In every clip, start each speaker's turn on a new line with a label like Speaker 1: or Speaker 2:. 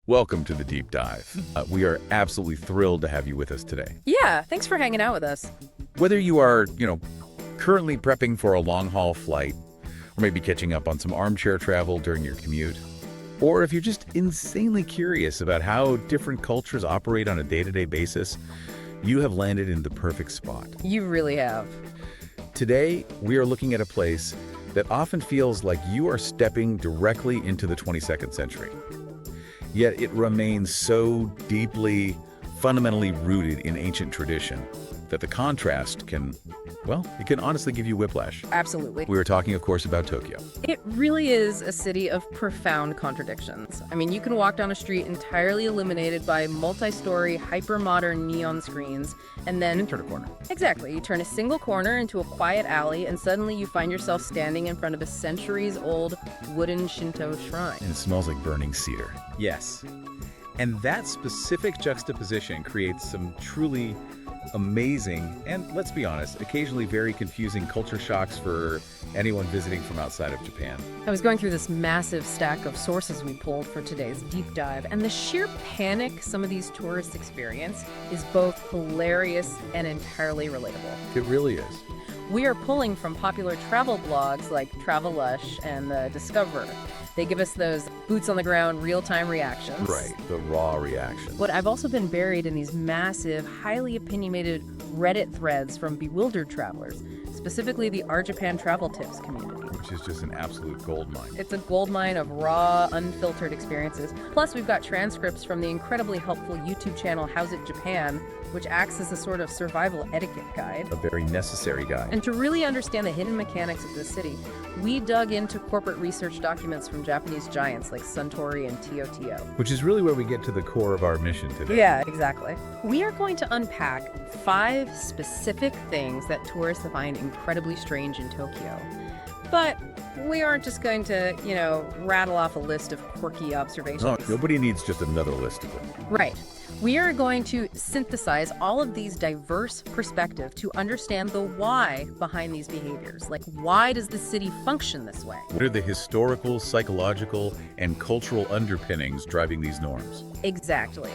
Speaker 1: Welcome to the Deep Dive. We are absolutely thrilled to have you with us today.
Speaker 2: Yeah, thanks for hanging out with us.
Speaker 1: Whether you are, currently prepping for a long-haul flight, or maybe catching up on some armchair travel during your commute, or if you're just insanely curious about how different cultures operate on a day-to-day basis, you have landed in the perfect spot.
Speaker 2: You really have.
Speaker 1: Today, we are looking at a place that often feels like you are stepping directly into the 22nd century. Yet it remains so deeply, fundamentally rooted in ancient tradition that the contrast can honestly give you whiplash.
Speaker 2: Absolutely.
Speaker 1: We were talking, of course, about Tokyo.
Speaker 2: It really is a city of profound contradictions. I mean, you can walk down a street entirely illuminated by multi-story, hyper-modern neon screens, and then
Speaker 1: Turn a corner.
Speaker 2: Exactly. You turn a single corner into a quiet alley, and suddenly you find yourself standing in front of a centuries-old wooden Shinto shrine.
Speaker 1: And it smells like burning cedar.
Speaker 3: Yes. And that specific juxtaposition creates some truly amazing, and let's be honest, occasionally very confusing culture shocks for anyone visiting from outside of Japan.
Speaker 2: I was going through this massive stack of sources we pulled for today's deep dive, and the sheer panic some of these tourists experience is both hilarious and entirely relatable.
Speaker 1: It really is.
Speaker 2: We are pulling from popular travel blogs like Travelush and The Discoverer. They give us those boots-on-the-ground, real-time reactions.
Speaker 1: Right, the raw reaction.
Speaker 2: But I've also been buried in these massive, highly opinionated Reddit threads from bewildered travelers, specifically the Our Japan Travel Tips community.
Speaker 1: Which is just an absolute goldmine.
Speaker 2: It's a goldmine of raw, unfiltered experiences. Plus, we've got transcripts from the incredibly helpful YouTube channel How's It Japan, which acts as a sort of survival etiquette guide.
Speaker 1: A very necessary guide.
Speaker 2: And to really understand the hidden mechanics of this city, we dug into corporate research documents from Japanese giants like Suntory and TOTO.
Speaker 1: Which is really where we get to the core of our mission today.
Speaker 2: Yeah, exactly. We are going to unpack 5 specific things that tourists find incredibly strange in Tokyo. But we aren't just going to, rattle off a list of quirky observations.
Speaker 1: No, nobody needs just another list of them.
Speaker 2: Right. We are going to synthesize all of these diverse perspectives to understand the why behind these behaviors. Like, why does the city function this way?
Speaker 1: What are the historical, psychological, and cultural underpinnings driving these norms?
Speaker 2: Exactly.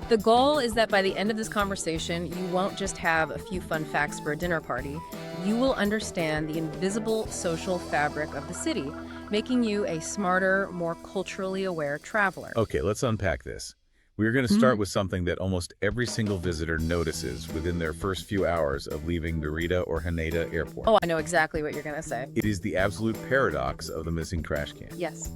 Speaker 2: The goal is that by the end of this conversation, you won't just have a few fun facts for a dinner party. You will understand the invisible social fabric of the city, making you a smarter, more culturally aware traveler.
Speaker 1: Okay, let's unpack this. We're going to start with something that almost every single visitor notices within their first few hours of leaving Narita or Haneda Airport.
Speaker 2: Oh, I know exactly what you're going to say.
Speaker 1: It is the absolute paradox of the missing trash can.
Speaker 2: Yes,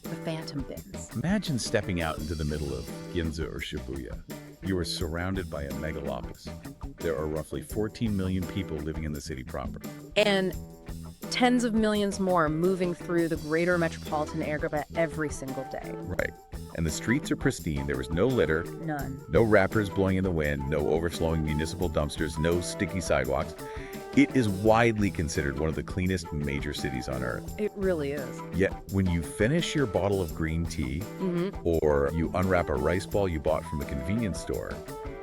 Speaker 2: the phantom bins.
Speaker 1: Imagine stepping out into the middle of Ginza or Shibuya. You are surrounded by a megalopolis. There are roughly 14 million people living in the city proper.
Speaker 2: And tens of millions more moving through the greater metropolitan area every single day.
Speaker 1: Right. And the streets are pristine. There is no litter.
Speaker 2: None.
Speaker 1: No wrappers blowing in the wind. No overflowing municipal dumpsters. No sticky sidewalks. It is widely considered one of the cleanest major cities on Earth.
Speaker 2: It really is.
Speaker 1: Yet, when you finish your bottle of green tea, or you unwrap a rice ball you bought from the convenience store,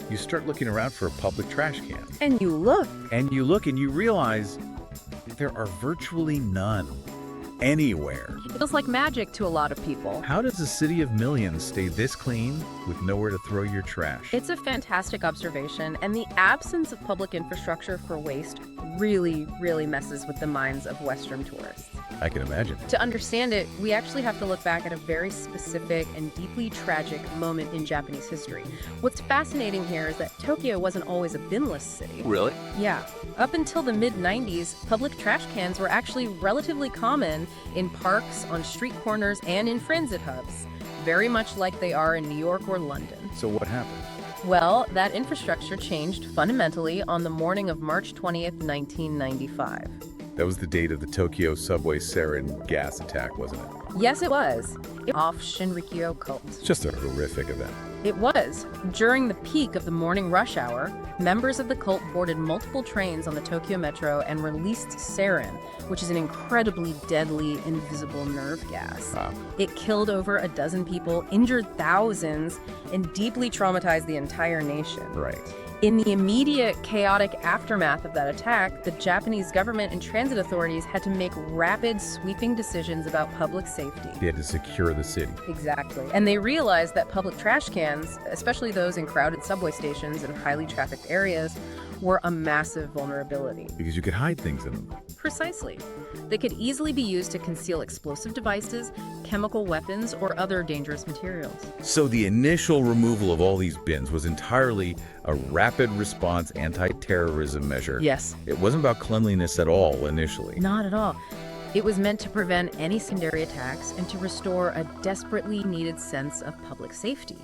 Speaker 1: you start looking around for a public trash can.
Speaker 2: And you look.
Speaker 1: And you look and you realize there are virtually none anywhere.
Speaker 2: It feels like magic to a lot of people.
Speaker 1: How does a city of millions stay this clean with nowhere to throw your trash?
Speaker 2: It's a fantastic observation, and the absence of public infrastructure for waste really, really messes with the minds of Western tourists.
Speaker 1: I can imagine.
Speaker 2: To understand it, we actually have to look back at a very specific and deeply tragic moment in Japanese history. What's fascinating here is that Tokyo wasn't always a binless city.
Speaker 3: Really?
Speaker 2: Yeah. Up until the mid-90s, public trash cans were actually relatively common in parks, on street corners, and in transit hubs, very much like they are in New York or London.
Speaker 1: So what happened?
Speaker 2: Well, that infrastructure changed fundamentally on the morning of March 20th, 1995.
Speaker 1: That was the date of the Tokyo subway sarin gas attack, wasn't it?
Speaker 2: Yes, it was. Off Shinrikyo cult.
Speaker 1: It's just a horrific event.
Speaker 2: It was. During the peak of the morning rush hour, members of the cult boarded multiple trains on the Tokyo Metro and released sarin, which is an incredibly deadly, invisible nerve gas.
Speaker 1: Wow.
Speaker 2: It killed over a dozen people, injured thousands, and deeply traumatized the entire nation.
Speaker 1: Right.
Speaker 2: In the immediate chaotic aftermath of that attack, the Japanese government and transit authorities had to make rapid, sweeping decisions about public safety.
Speaker 3: They had to secure the city.
Speaker 2: Exactly. And they realized that public trash cans, especially those in crowded subway stations and highly trafficked areas, were a massive vulnerability.
Speaker 3: Because you could hide things in them.
Speaker 2: Precisely. They could easily be used to conceal explosive devices, chemical weapons, or other dangerous materials.
Speaker 1: So the initial removal of all these bins was entirely a rapid response anti-terrorism measure.
Speaker 2: Yes.
Speaker 1: It wasn't about cleanliness at all initially.
Speaker 2: Not at all. It was meant to prevent any secondary attacks and to restore a desperately needed sense of public safety.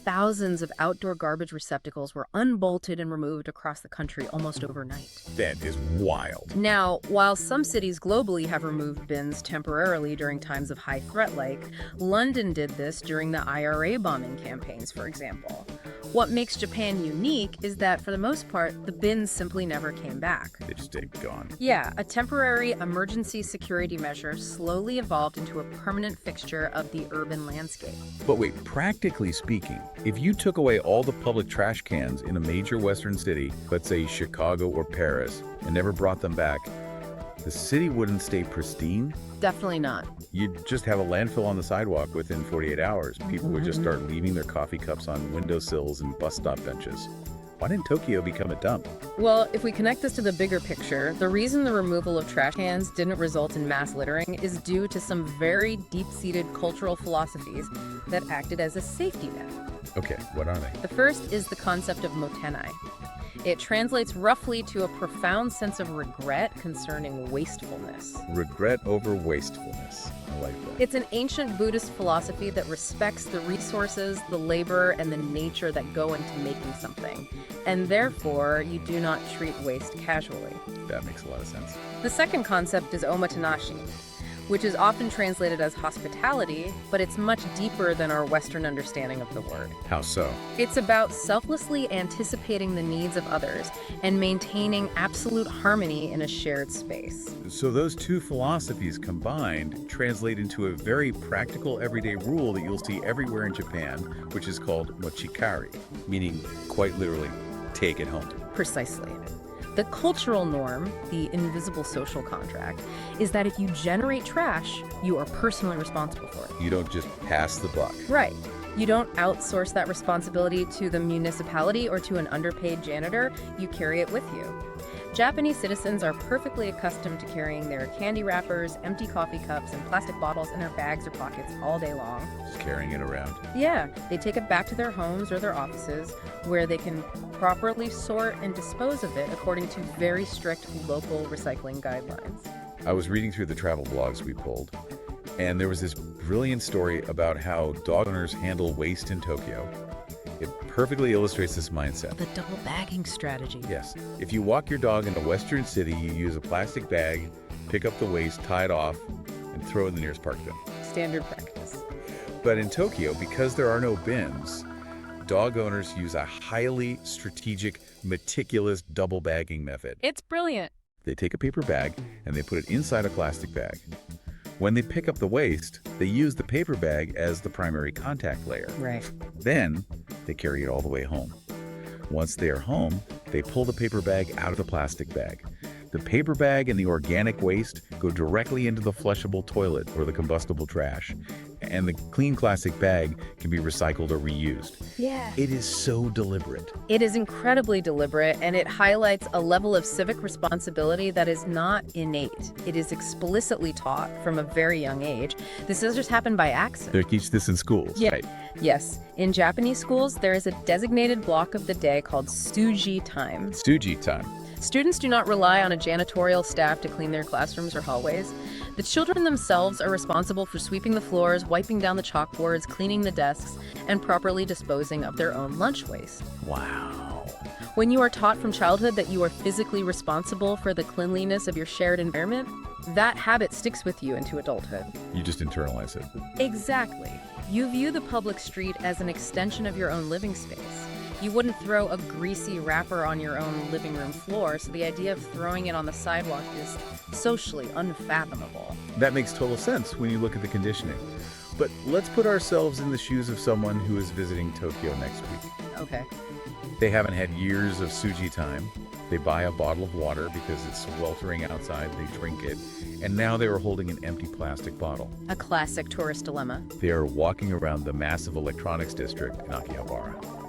Speaker 2: Thousands of outdoor garbage receptacles were unbolted and removed across the country almost overnight.
Speaker 1: That is wild.
Speaker 2: Now, while some cities globally have removed bins temporarily during times of high threat, like London did this during the IRA bombing campaigns, for example. What makes Japan unique is that, for the most part, the bins simply never came back.
Speaker 1: They just stayed gone.
Speaker 2: Yeah, a temporary emergency security measure slowly evolved into a permanent fixture of the urban landscape.
Speaker 1: But wait, practically speaking, if you took away all the public trash cans in a major Western city, let's say Chicago or Paris, and never brought them back, the city wouldn't stay pristine.
Speaker 2: Definitely not.
Speaker 1: You'd just have a landfill on the sidewalk within 48 hours. People would just start leaving their coffee cups on windowsills and bus stop benches. Why didn't Tokyo become a dump?
Speaker 2: Well, if we connect this to the bigger picture, the reason the removal of trash cans didn't result in mass littering is due to some very deep-seated cultural philosophies that acted as a safety net.
Speaker 1: Okay, what are they?
Speaker 2: The first is the concept of motenai. It translates roughly to a profound sense of regret concerning wastefulness.
Speaker 1: Regret over wastefulness. I like that.
Speaker 2: It's an ancient Buddhist philosophy that respects the resources, the labor, and the nature that go into making something. And therefore, you do not treat waste casually.
Speaker 1: That makes a lot of sense.
Speaker 2: The second concept is omotenashi, which is often translated as hospitality, but it's much deeper than our Western understanding of the word.
Speaker 1: How so?
Speaker 2: It's about selflessly anticipating the needs of others and maintaining absolute harmony in a shared space.
Speaker 1: So those two philosophies combined translate into a very practical everyday rule that you'll see everywhere in Japan, which is called mochikari, meaning quite literally, take it home.
Speaker 2: Precisely. The cultural norm, the invisible social contract, is that if you generate trash, you are personally responsible for it.
Speaker 1: You don't just pass the buck.
Speaker 2: Right. You don't outsource that responsibility to the municipality or to an underpaid janitor. You carry it with you. Japanese citizens are perfectly accustomed to carrying their candy wrappers, empty coffee cups, and plastic bottles in their bags or pockets all day long.
Speaker 1: Just carrying it around.
Speaker 2: Yeah, they take it back to their homes or their offices, where they can properly sort and dispose of it according to very strict local recycling guidelines.
Speaker 1: I was reading through the travel blogs we pulled, and there was this brilliant story about how dog owners handle waste in Tokyo. It perfectly illustrates this mindset.
Speaker 2: The double bagging strategy.
Speaker 1: Yes. If you walk your dog in a Western city, you use a plastic bag, pick up the waste, tie it off, and throw it in the nearest park bin.
Speaker 2: Standard practice.
Speaker 1: But in Tokyo, because there are no bins, dog owners use a highly strategic, meticulous double bagging method.
Speaker 2: It's brilliant.
Speaker 1: They take a paper bag and they put it inside a plastic bag. When they pick up the waste, they use the paper bag as the primary contact layer.
Speaker 2: Right.
Speaker 1: Then, they carry it all the way home. Once they are home, they pull the paper bag out of the plastic bag. The paper bag and the organic waste go directly into the flushable toilet or the combustible trash, and the clean plastic bag can be recycled or reused.
Speaker 2: Yeah.
Speaker 1: It is so deliberate.
Speaker 2: It is incredibly deliberate, and it highlights a level of civic responsibility that is not innate. It is explicitly taught from a very young age. This doesn't just happen by accident.
Speaker 1: They teach this in schools,
Speaker 2: Yeah.
Speaker 1: right?
Speaker 2: Yes. In Japanese schools, there is a designated block of the day called Tsuji time.
Speaker 1: Tsuji time.
Speaker 2: Students do not rely on a janitorial staff to clean their classrooms or hallways. The children themselves are responsible for sweeping the floors, wiping down the chalkboards, cleaning the desks, and properly disposing of their own lunch waste.
Speaker 1: Wow.
Speaker 2: When you are taught from childhood that you are physically responsible for the cleanliness of your shared environment, that habit sticks with you into adulthood.
Speaker 1: You just internalize it.
Speaker 2: Exactly. You view the public street as an extension of your own living space. You wouldn't throw a greasy wrapper on your own living room floor, so the idea of throwing it on the sidewalk is socially unfathomable.
Speaker 1: That makes total sense when you look at the conditioning. But let's put ourselves in the shoes of someone who is visiting Tokyo next week.
Speaker 2: Okay.
Speaker 1: They haven't had years of suji time. They buy a bottle of water because it's sweltering outside. They drink it. And now they are holding an empty plastic bottle.
Speaker 2: A classic tourist dilemma.
Speaker 1: They are walking around the massive electronics district in Akihabara.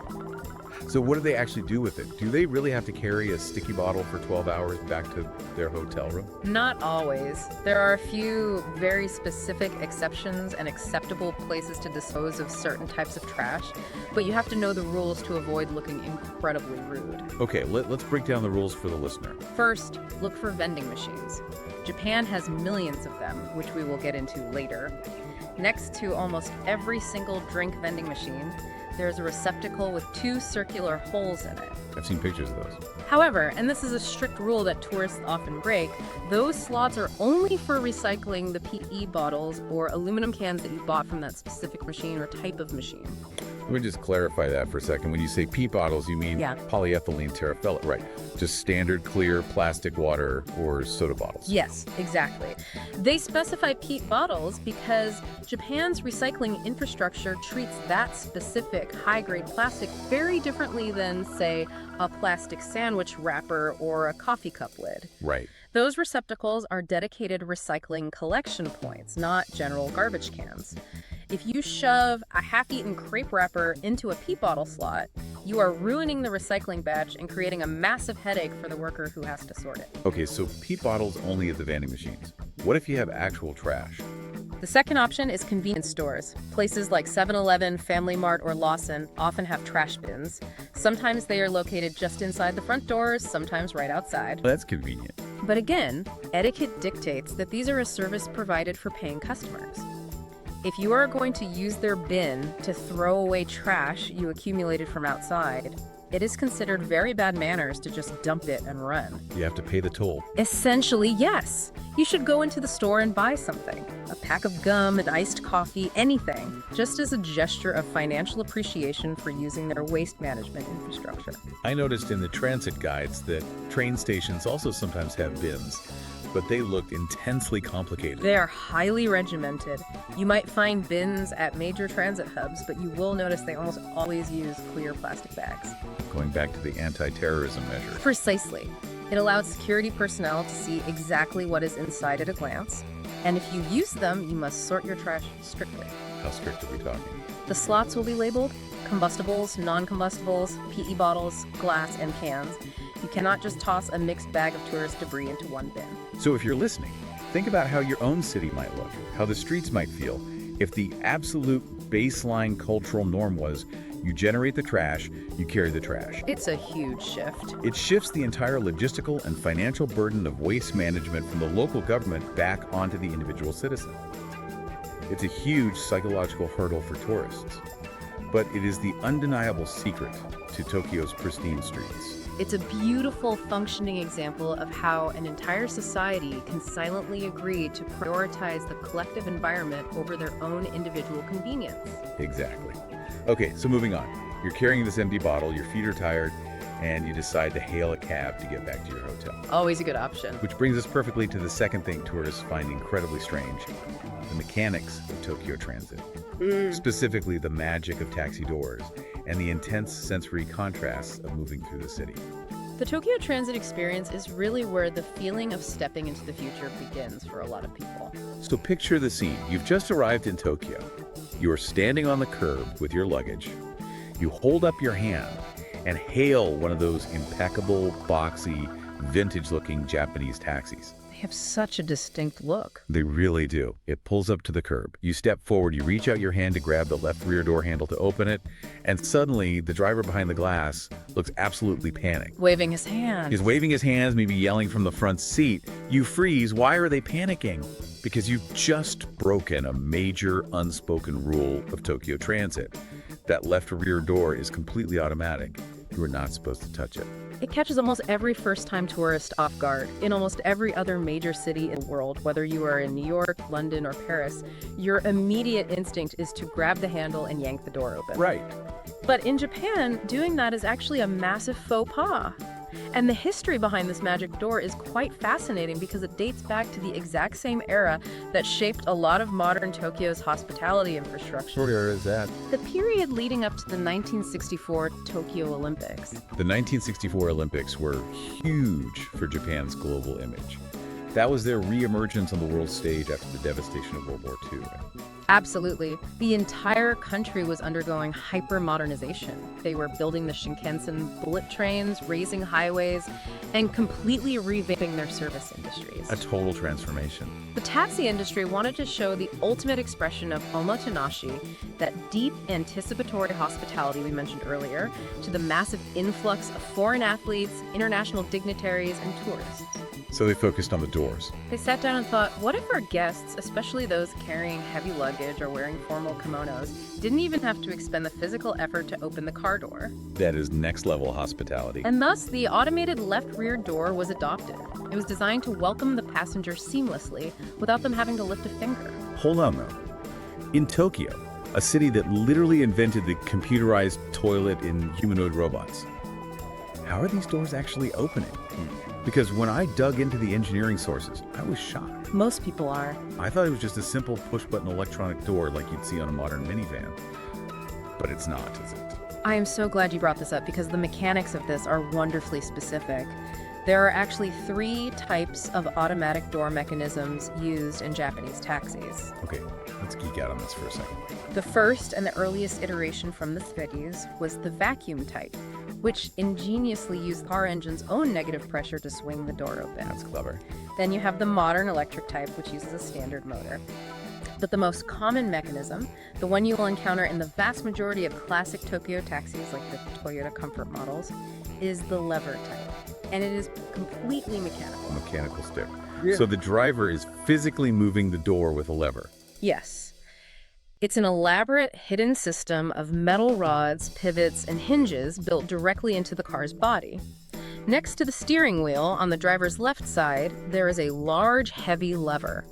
Speaker 1: So what do they actually do with it? Do they really have to carry a sticky bottle for 12 hours back to their hotel room?
Speaker 2: Not always. There are a few very specific exceptions and acceptable places to dispose of certain types of trash, but you have to know the rules to avoid looking incredibly rude.
Speaker 1: Okay, let's break down the rules for the listener.
Speaker 2: First, look for vending machines. Japan has millions of them, which we will get into later. Next to almost every single drink vending machine, there's a receptacle with 2 circular holes in it.
Speaker 1: I've seen pictures of those.
Speaker 2: However, and this is a strict rule that tourists often break, those slots are only for recycling the PE bottles or aluminum cans that you bought from that specific machine or type of machine.
Speaker 1: Let me just clarify that for a second. When you say PET bottles, you mean polyethylene terephthalate, right? Just standard clear plastic water or soda bottles.
Speaker 2: Yes, exactly. They specify PET bottles because Japan's recycling infrastructure treats that specific high-grade plastic very differently than, say, a plastic sandwich wrapper or a coffee cup lid.
Speaker 1: Right.
Speaker 2: Those receptacles are dedicated recycling collection points, not general garbage cans. If you shove a half-eaten crepe wrapper into a PET bottle slot, you are ruining the recycling batch and creating a massive headache for the worker who has to sort it.
Speaker 1: Okay, so PET bottles only at the vending machines. What if you have actual trash?
Speaker 2: The second option is convenience stores. Places like 7-Eleven, Family Mart, or Lawson often have trash bins. Sometimes they are located just inside the front doors, sometimes right outside.
Speaker 1: Well, that's convenient.
Speaker 2: But again, etiquette dictates that these are a service provided for paying customers. If you are going to use their bin to throw away trash you accumulated from outside, it is considered very bad manners to just dump it and run.
Speaker 1: You have to pay the toll.
Speaker 2: Essentially, yes. You should go into the store and buy something. A pack of gum, an iced coffee, anything. Just as a gesture of financial appreciation for using their waste management infrastructure.
Speaker 1: I noticed in the transit guides that train stations also sometimes have bins, but they looked intensely complicated.
Speaker 2: They are highly regimented. You might find bins at major transit hubs, but you will notice they almost always use clear plastic bags.
Speaker 1: Going back to the anti-terrorism measure.
Speaker 2: Precisely. It allows security personnel to see exactly what is inside at a glance. And if you use them, you must sort your trash strictly.
Speaker 1: How strict are we talking?
Speaker 2: The slots will be labeled combustibles, non-combustibles, PE bottles, glass, and cans. You cannot just toss a mixed bag of tourist debris into one bin.
Speaker 1: So if you're listening, think about how your own city might look, how the streets might feel, if the absolute baseline cultural norm was you generate the trash, you carry the trash.
Speaker 2: It's a huge shift.
Speaker 1: It shifts the entire logistical and financial burden of waste management from the local government back onto the individual citizen. It's a huge psychological hurdle for tourists, but it is the undeniable secret to Tokyo's pristine streets.
Speaker 2: It's a beautiful, functioning example of how an entire society can silently agree to prioritize the collective environment over their own individual convenience.
Speaker 1: Exactly. Okay, so moving on. You're carrying this empty bottle, your feet are tired, and you decide to hail a cab to get back to your hotel.
Speaker 2: Always a good option.
Speaker 1: Which brings us perfectly to the second thing tourists find incredibly strange, the mechanics of Tokyo Transit. Specifically, the magic of taxi doors and the intense sensory contrasts of moving through the city.
Speaker 2: The Tokyo Transit experience is really where the feeling of stepping into the future begins for a lot of people.
Speaker 1: So picture the scene. You've just arrived in Tokyo. You are standing on the curb with your luggage. You hold up your hand and hail one of those impeccable, boxy, vintage-looking Japanese taxis.
Speaker 2: They have such a distinct look.
Speaker 1: They really do. It pulls up to the curb. You step forward, you reach out your hand to grab the left rear door handle to open it, and suddenly the driver behind the glass looks absolutely panicked.
Speaker 2: Waving his hand.
Speaker 1: He's waving his hands, maybe yelling from the front seat. You freeze. Why are they panicking? Because you've just broken a major unspoken rule of Tokyo Transit. That left rear door is completely automatic. You are not supposed to touch it.
Speaker 2: It catches almost every first-time tourist off guard. In almost every other major city in the world, whether you are in New York, London, or Paris, your immediate instinct is to grab the handle and yank the door open.
Speaker 1: Right.
Speaker 2: But in Japan, doing that is actually a massive faux pas. And the history behind this magic door is quite fascinating because it dates back to the exact same era that shaped a lot of modern Tokyo's hospitality infrastructure.
Speaker 3: What era is that?
Speaker 2: The period leading up to the 1964 Tokyo Olympics.
Speaker 3: The 1964 Olympics were huge for Japan's global image. That was their re-emergence on the world stage after the devastation of World War II.
Speaker 2: Absolutely. The entire country was undergoing hyper-modernization. They were building the Shinkansen bullet trains, raising highways, and completely revamping their service industries.
Speaker 3: A total transformation.
Speaker 2: The taxi industry wanted to show the ultimate expression of omotenashi, that deep anticipatory hospitality we mentioned earlier, to the massive influx of foreign athletes, international dignitaries, and tourists.
Speaker 3: So they focused on the doors.
Speaker 2: They sat down and thought, what if our guests, especially those carrying heavy luggage or wearing formal kimonos, didn't even have to expend the physical effort to open the car door?
Speaker 3: That is next level hospitality.
Speaker 2: And thus, the automated left rear door was adopted. It was designed to welcome the passenger seamlessly without them having to lift a finger.
Speaker 3: Hold on though. In Tokyo, a city that literally invented the computerized toilet in humanoid robots, how are these doors actually opening? Because when I dug into the engineering sources, I was shocked.
Speaker 2: Most people are.
Speaker 3: I thought it was just a simple push-button electronic door like you'd see on a modern minivan. But it's not, is it?
Speaker 2: I am so glad you brought this up because the mechanics of this are wonderfully specific. There are actually 3 types of automatic door mechanisms used in Japanese taxis.
Speaker 3: Okay, let's geek out on this for a second.
Speaker 2: The first and the earliest iteration from the 30s was the vacuum type, which ingeniously used the car engine's own negative pressure to swing the door open.
Speaker 3: That's clever.
Speaker 2: Then you have the modern electric type, which uses a standard motor. But the most common mechanism, the one you will encounter in the vast majority of classic Tokyo taxis like the Toyota Comfort models, is the lever type. And it is completely mechanical.
Speaker 3: A mechanical stick.
Speaker 2: Yeah.
Speaker 3: So the driver is physically moving the door with a lever.
Speaker 2: Yes. It's an elaborate hidden system of metal rods, pivots, and hinges built directly into the car's body. Next to the steering wheel, on the driver's left side, there is a large, heavy lever.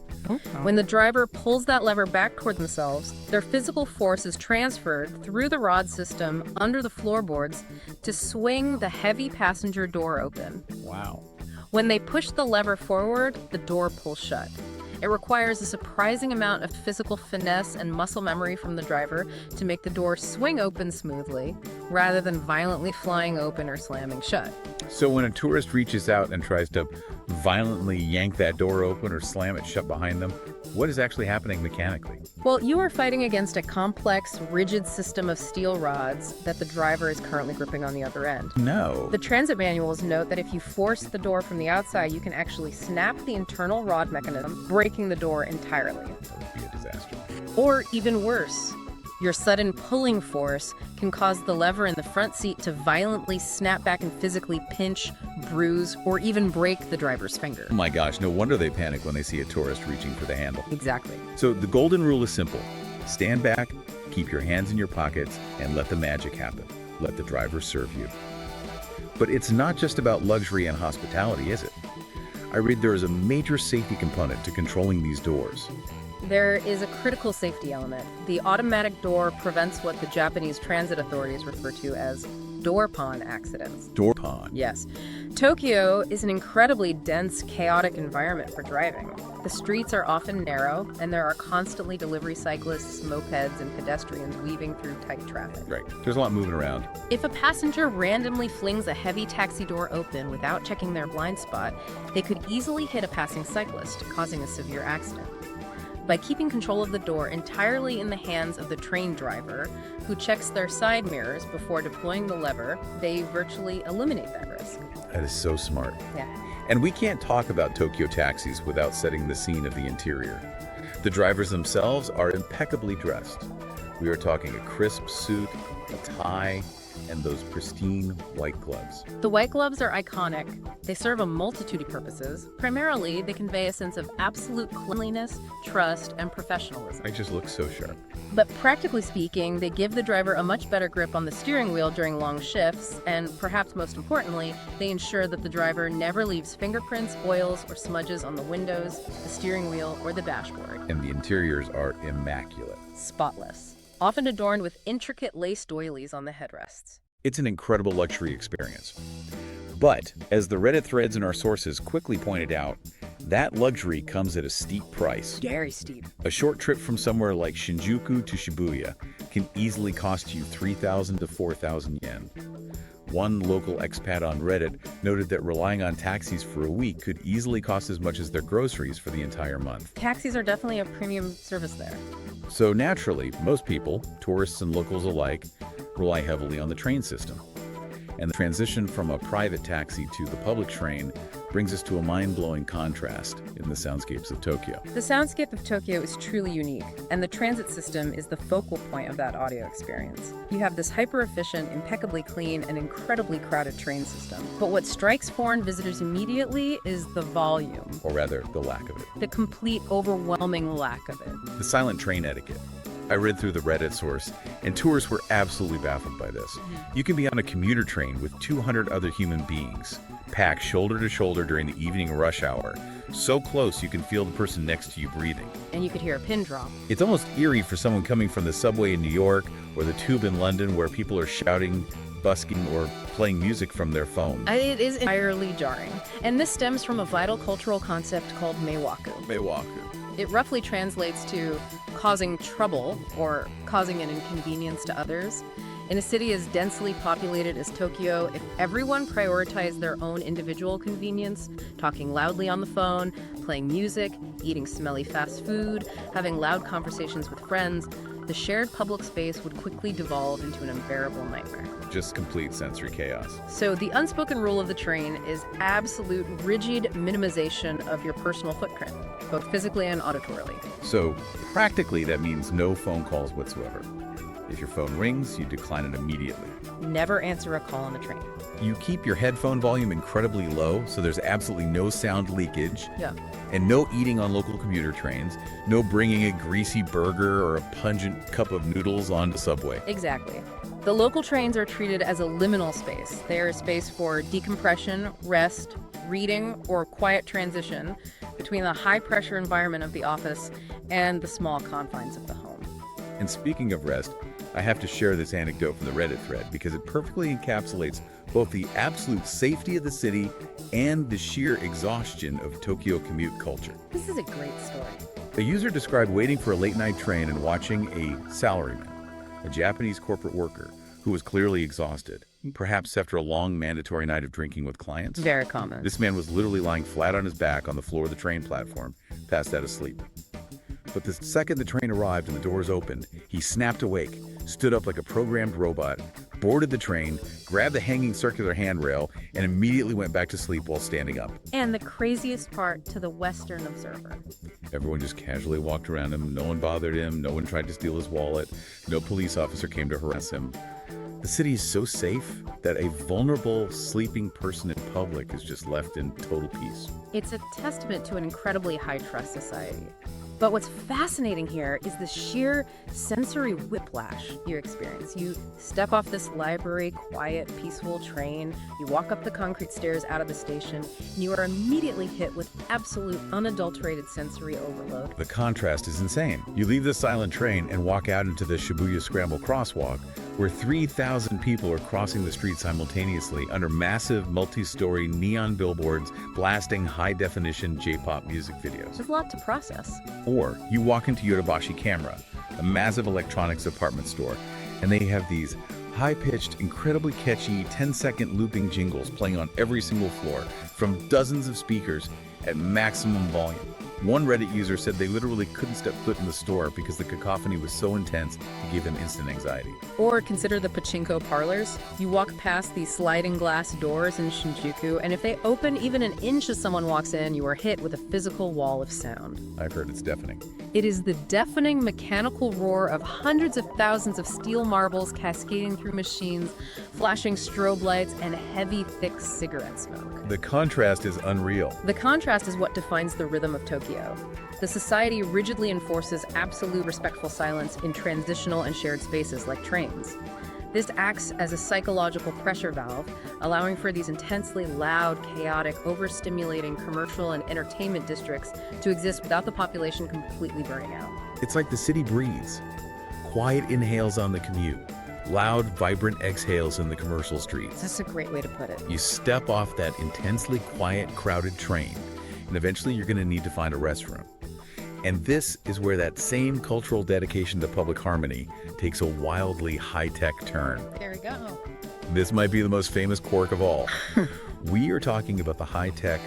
Speaker 2: When the driver pulls that lever back toward themselves, their physical force is transferred through the rod system under the floorboards to swing the heavy passenger door open.
Speaker 3: Wow.
Speaker 2: When they push the lever forward, the door pulls shut. It requires a surprising amount of physical finesse and muscle memory from the driver to make the door swing open smoothly, rather than violently flying open or slamming shut.
Speaker 3: So when a tourist reaches out and tries to violently yank that door open or slam it shut behind them, what is actually happening mechanically?
Speaker 2: Well, you are fighting against a complex, rigid system of steel rods that the driver is currently gripping on the other end.
Speaker 3: No.
Speaker 2: The transit manuals note that if you force the door from the outside, you can actually snap the internal rod mechanism, breaking the door entirely.
Speaker 3: That would be a disaster.
Speaker 2: Or even worse, your sudden pulling force can cause the lever in the front seat to violently snap back and physically pinch, bruise, or even break the driver's finger.
Speaker 3: Oh my gosh, no wonder they panic when they see a tourist reaching for the handle.
Speaker 2: Exactly.
Speaker 3: So the golden rule is simple. Stand back, keep your hands in your pockets, and let the magic happen. Let the driver serve you. But it's not just about luxury and hospitality, is it? I read there is a major safety component to controlling these doors.
Speaker 2: There is a critical safety element. The automatic door prevents what the Japanese transit authorities refer to as door pawn accidents.
Speaker 3: Door pawn?
Speaker 2: Yes. Tokyo is an incredibly dense, chaotic environment for driving. The streets are often narrow, and there are constantly delivery cyclists, mopeds, and pedestrians weaving through tight traffic.
Speaker 3: Right. There's a lot moving around.
Speaker 2: If a passenger randomly flings a heavy taxi door open without checking their blind spot, they could easily hit a passing cyclist, causing a severe accident. By keeping control of the door entirely in the hands of the train driver, who checks their side mirrors before deploying the lever, they virtually eliminate that risk.
Speaker 3: That is so smart.
Speaker 2: Yeah.
Speaker 3: And we can't talk about Tokyo taxis without setting the scene of the interior. The drivers themselves are impeccably dressed. We are talking a crisp suit, a tie, and those pristine white gloves.
Speaker 2: The white gloves are iconic. They serve a multitude of purposes. Primarily, they convey a sense of absolute cleanliness, trust, and professionalism.
Speaker 3: I just look so sharp.
Speaker 2: But practically speaking, they give the driver a much better grip on the steering wheel during long shifts, and perhaps most importantly, they ensure that the driver never leaves fingerprints, oils, or smudges on the windows, the steering wheel, or the dashboard.
Speaker 3: And the interiors are immaculate.
Speaker 2: Spotless, often adorned with intricate lace doilies on the headrests.
Speaker 3: It's an incredible luxury experience.
Speaker 1: But, as the Reddit threads in our sources quickly pointed out, that luxury comes at a steep price.
Speaker 2: Very steep.
Speaker 1: A short trip from somewhere like Shinjuku to Shibuya can easily cost you 3,000 to 4,000 yen. One local expat on Reddit noted that relying on taxis for a week could easily cost as much as their groceries for the entire month.
Speaker 2: Taxis are definitely a premium service there.
Speaker 1: So naturally, most people, tourists and locals alike, rely heavily on the train system. And the transition from a private taxi to the public train brings us to a mind-blowing contrast in the soundscapes of Tokyo.
Speaker 2: The soundscape of Tokyo is truly unique, and the transit system is the focal point of that audio experience. You have this hyper-efficient, impeccably clean, and incredibly crowded train system. But what strikes foreign visitors immediately is the volume.
Speaker 1: Or rather, the lack of it.
Speaker 2: The complete, overwhelming lack of it.
Speaker 1: The silent train etiquette. I read through the Reddit source, and tourists were absolutely baffled by this. You can be on a commuter train with 200 other human beings, packed shoulder to shoulder during the evening rush hour, so close you can feel the person next to you breathing.
Speaker 2: And you could hear a pin drop.
Speaker 1: It's almost eerie for someone coming from the subway in New York or the tube in London where people are shouting, busking, or playing music from their phone.
Speaker 2: It is entirely jarring. And this stems from a vital cultural concept called Meiwaku.
Speaker 1: Meiwaku.
Speaker 2: It roughly translates to causing trouble or causing an inconvenience to others. In a city as densely populated as Tokyo, if everyone prioritized their own individual convenience, talking loudly on the phone, playing music, eating smelly fast food, having loud conversations with friends, the shared public space would quickly devolve into an unbearable nightmare.
Speaker 1: Just complete sensory chaos.
Speaker 2: So the unspoken rule of the train is absolute, rigid minimization of your personal footprint, both physically and auditorily.
Speaker 1: So practically that means no phone calls whatsoever. If your phone rings, you decline it immediately.
Speaker 2: Never answer a call on the train.
Speaker 1: You keep your headphone volume incredibly low, so there's absolutely no sound leakage.
Speaker 2: Yeah.
Speaker 1: And no eating on local commuter trains, no bringing a greasy burger or a pungent cup of noodles onto Subway.
Speaker 2: Exactly. The local trains are treated as a liminal space. They are a space for decompression, rest, reading, or quiet transition between the high-pressure environment of the office and the small confines of the home.
Speaker 1: And speaking of rest, I have to share this anecdote from the Reddit thread because it perfectly encapsulates both the absolute safety of the city and the sheer exhaustion of Tokyo commute culture.
Speaker 2: This is a great story.
Speaker 1: A user described waiting for a late-night train and watching a salaryman, a Japanese corporate worker, who was clearly exhausted, perhaps after a long mandatory night of drinking with clients.
Speaker 2: Very common.
Speaker 1: This man was literally lying flat on his back on the floor of the train platform, passed out asleep. But the second the train arrived and the doors opened, he snapped awake, stood up like a programmed robot, boarded the train, grabbed the hanging circular handrail, and immediately went back to sleep while standing up.
Speaker 2: And the craziest part to the Western observer.
Speaker 1: Everyone just casually walked around him. No one bothered him. No one tried to steal his wallet. No police officer came to harass him. The city is so safe that a vulnerable, sleeping person in public is just left in total peace.
Speaker 2: It's a testament to an incredibly high-trust society. But what's fascinating here is the sheer sensory whiplash you experience. You step off this library, quiet, peaceful train, you walk up the concrete stairs out of the station, and you are immediately hit with absolute, unadulterated sensory overload.
Speaker 1: The contrast is insane. You leave the silent train and walk out into the Shibuya Scramble crosswalk, where 3,000 people are crossing the street simultaneously under massive multi-story neon billboards blasting high-definition J-pop music videos.
Speaker 2: There's a lot to process.
Speaker 1: Or you walk into Yodobashi Camera, a massive electronics department store, and they have these high-pitched, incredibly catchy 10-second looping jingles playing on every single floor from dozens of speakers at maximum volume. One Reddit user said they literally couldn't step foot in the store because the cacophony was so intense it gave them instant anxiety.
Speaker 2: Or consider the pachinko parlors. You walk past these sliding glass doors in Shinjuku, and if they open even an inch as someone walks in, you are hit with a physical wall of sound.
Speaker 1: I've heard it's deafening.
Speaker 2: It is the deafening mechanical roar of hundreds of thousands of steel marbles cascading through machines, flashing strobe lights, and heavy, thick cigarette smoke.
Speaker 1: The contrast is unreal.
Speaker 2: The contrast is what defines the rhythm of Tokyo. The society rigidly enforces absolute respectful silence in transitional and shared spaces like trains. This acts as a psychological pressure valve, allowing for these intensely loud, chaotic, overstimulating commercial and entertainment districts to exist without the population completely burning out.
Speaker 1: It's like the city breathes. Quiet inhales on the commute, Loud, vibrant exhales in the commercial streets.
Speaker 2: That's a great way to put it.
Speaker 1: You step off that intensely quiet, crowded train, and eventually you're going to need to find a restroom. And this is where that same cultural dedication to public harmony takes a wildly high-tech turn.
Speaker 2: There we go.
Speaker 1: This might be the most famous quirk of all. We are talking about the high-tech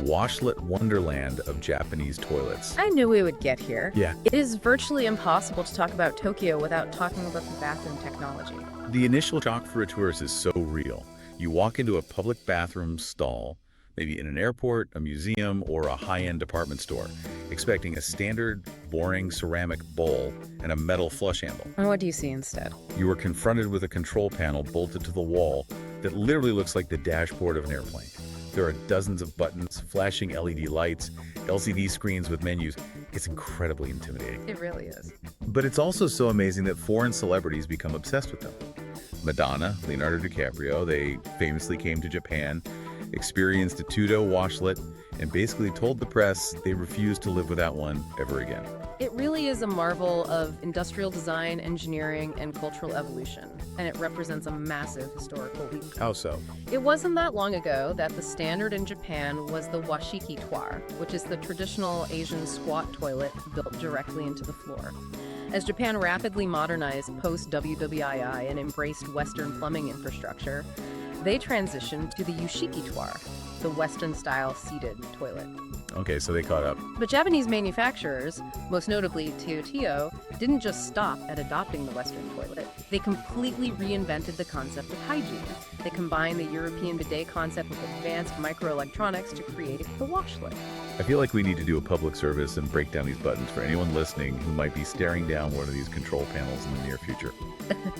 Speaker 1: washlet wonderland of Japanese toilets.
Speaker 2: I knew we would get here.
Speaker 1: Yeah.
Speaker 2: It is virtually impossible to talk about Tokyo without talking about the bathroom technology.
Speaker 1: The initial shock for a tourist is so real. You walk into a public bathroom stall, maybe in an airport, a museum, or a high-end department store, expecting a standard, boring ceramic bowl and a metal flush handle.
Speaker 2: And what do you see instead?
Speaker 1: You are confronted with a control panel bolted to the wall that literally looks like the dashboard of an airplane. There are dozens of buttons, flashing LED lights, LCD screens with menus. It's incredibly intimidating.
Speaker 2: It really is.
Speaker 1: But it's also so amazing that foreign celebrities become obsessed with them. Madonna, Leonardo DiCaprio, they famously came to Japan, experienced a Tudo washlet, and basically told the press they refused to live without one ever again.
Speaker 2: It really is a marvel of industrial design, engineering, and cultural evolution, and it represents a massive historical leap.
Speaker 1: How so?
Speaker 2: It wasn't that long ago that the standard in Japan was the washiki-toir, which is the traditional Asian squat toilet built directly into the floor. As Japan rapidly modernized post-WWII and embraced Western plumbing infrastructure, they transitioned to the yushiki-toir, the Western-style seated toilet.
Speaker 1: Okay, so they caught up.
Speaker 2: But Japanese manufacturers, most notably Tio, didn't just stop at adopting the Western toilet. They completely reinvented the concept of hygiene. They combined the European bidet concept with advanced microelectronics to create the washlet.
Speaker 1: I feel like we need to do a public service and break down these buttons for anyone listening who might be staring down one of these control panels in the near future.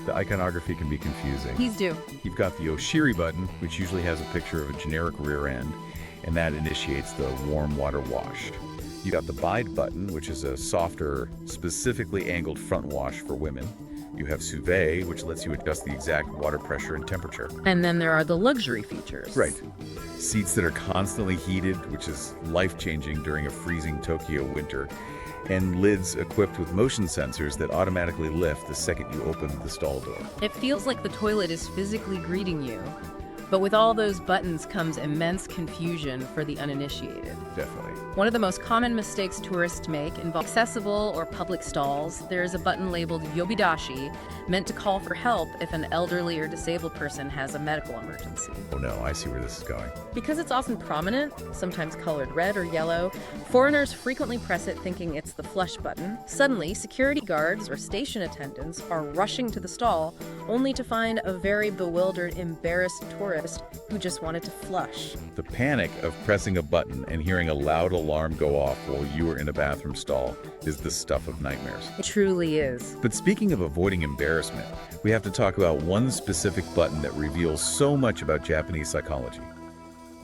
Speaker 1: The iconography can be confusing.
Speaker 2: Please do.
Speaker 1: You've got the Oshiri button, which usually has a picture of a generic rear end, and that initiates the warm water wash. You got the Bide button, which is a softer, specifically angled front wash for women. You have Suve, which lets you adjust the exact water pressure and temperature.
Speaker 2: And then there are the luxury features.
Speaker 1: Right. Seats that are constantly heated, which is life-changing during a freezing Tokyo winter. And lids equipped with motion sensors that automatically lift the second you open the stall door.
Speaker 2: It feels like the toilet is physically greeting you. But with all those buttons comes immense confusion for the uninitiated.
Speaker 1: Definitely.
Speaker 2: One of the most common mistakes tourists make involves accessible or public stalls. There is a button labeled Yobidashi, meant to call for help if an elderly or disabled person has a medical emergency.
Speaker 1: Oh no, I see where this is going.
Speaker 2: Because it's often prominent, sometimes colored red or yellow, foreigners frequently press it thinking it's the flush button. Suddenly, security guards or station attendants are rushing to the stall, only to find a very bewildered, embarrassed tourist who just wanted to flush.
Speaker 1: The panic of pressing a button and hearing a loud alarm go off while you are in a bathroom stall is the stuff of nightmares.
Speaker 2: It truly is.
Speaker 1: But speaking of avoiding embarrassment, we have to talk about one specific button that reveals so much about Japanese psychology.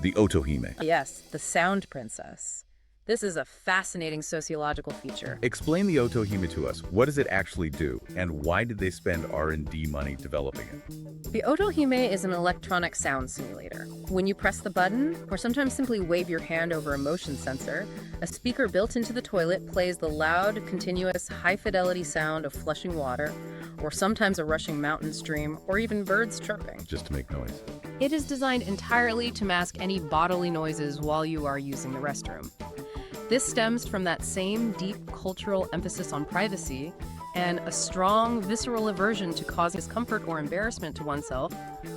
Speaker 1: The Otohime.
Speaker 2: Yes, the sound princess. This is a fascinating sociological feature.
Speaker 1: Explain the Otohime to us. What does it actually do, and why did they spend R&D money developing it?
Speaker 2: The Otohime is an electronic sound simulator. When you press the button, or sometimes simply wave your hand over a motion sensor, a speaker built into the toilet plays the loud, continuous, high-fidelity sound of flushing water, or sometimes a rushing mountain stream, or even birds chirping.
Speaker 1: Just to make noise.
Speaker 2: It is designed entirely to mask any bodily noises while you are using the restroom. This stems from that same deep cultural emphasis on privacy and a strong visceral aversion to cause discomfort or embarrassment to oneself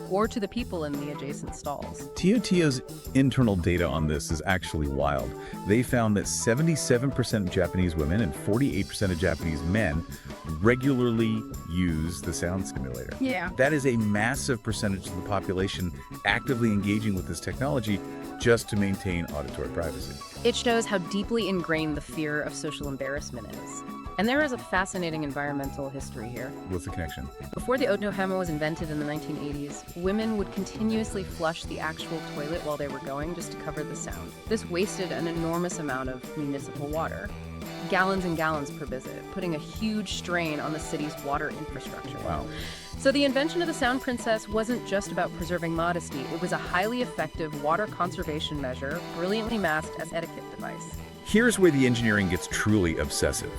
Speaker 2: or to the people in the adjacent stalls.
Speaker 1: Tio's internal data on this is actually wild. They found that 77% of Japanese women and 48% of Japanese men regularly use the sound simulator.
Speaker 2: Yeah.
Speaker 1: That is a massive percentage of the population actively engaging with this technology just to maintain auditory privacy.
Speaker 2: It shows how deeply ingrained the fear of social embarrassment is. And there is a fascinating environmental history here.
Speaker 1: What's the connection?
Speaker 2: Before the Otohime was invented in the 1980s, women would continuously flush the actual toilet while they were going just to cover the sound. This wasted an enormous amount of municipal water, gallons and gallons per visit, putting a huge strain on the city's water infrastructure.
Speaker 1: Wow.
Speaker 2: So the invention of the Sound Princess wasn't just about preserving modesty. It was a highly effective water conservation measure, brilliantly masked as etiquette device.
Speaker 1: Here's where the engineering gets truly obsessive.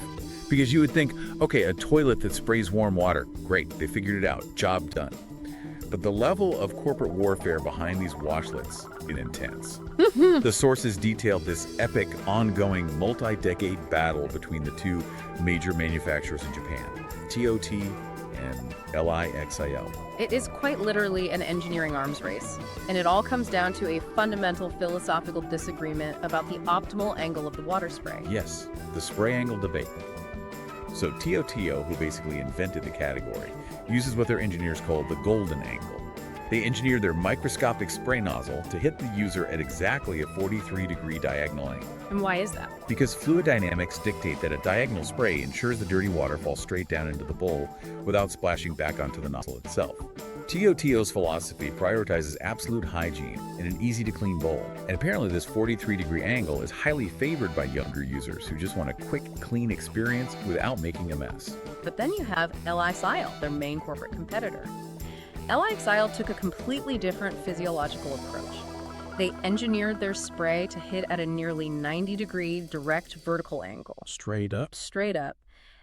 Speaker 1: Because you would think, okay, a toilet that sprays warm water, great, they figured it out, job done. But the level of corporate warfare behind these washlets is intense. The sources detailed this epic, ongoing, multi-decade battle between the two major manufacturers in Japan, TOT and LIXIL.
Speaker 2: It is quite literally an engineering arms race, and it all comes down to a fundamental philosophical disagreement about the optimal angle of the water spray.
Speaker 1: Yes, the spray angle debate. So TOTO, who basically invented the category, uses what their engineers call the golden angle. They engineered their microscopic spray nozzle to hit the user at exactly a 43-degree diagonal angle.
Speaker 2: And why is that?
Speaker 1: Because fluid dynamics dictate that a diagonal spray ensures the dirty water falls straight down into the bowl without splashing back onto the nozzle itself. TOTO's philosophy prioritizes absolute hygiene in an easy-to-clean bowl, and apparently this 43-degree angle is highly favored by younger users who just want a quick, clean experience without making a mess.
Speaker 2: But then you have LIXIL, their main corporate competitor. LIXIL took a completely different physiological approach. They engineered their spray to hit at a nearly 90-degree direct vertical angle.
Speaker 1: Straight up?
Speaker 2: Straight up.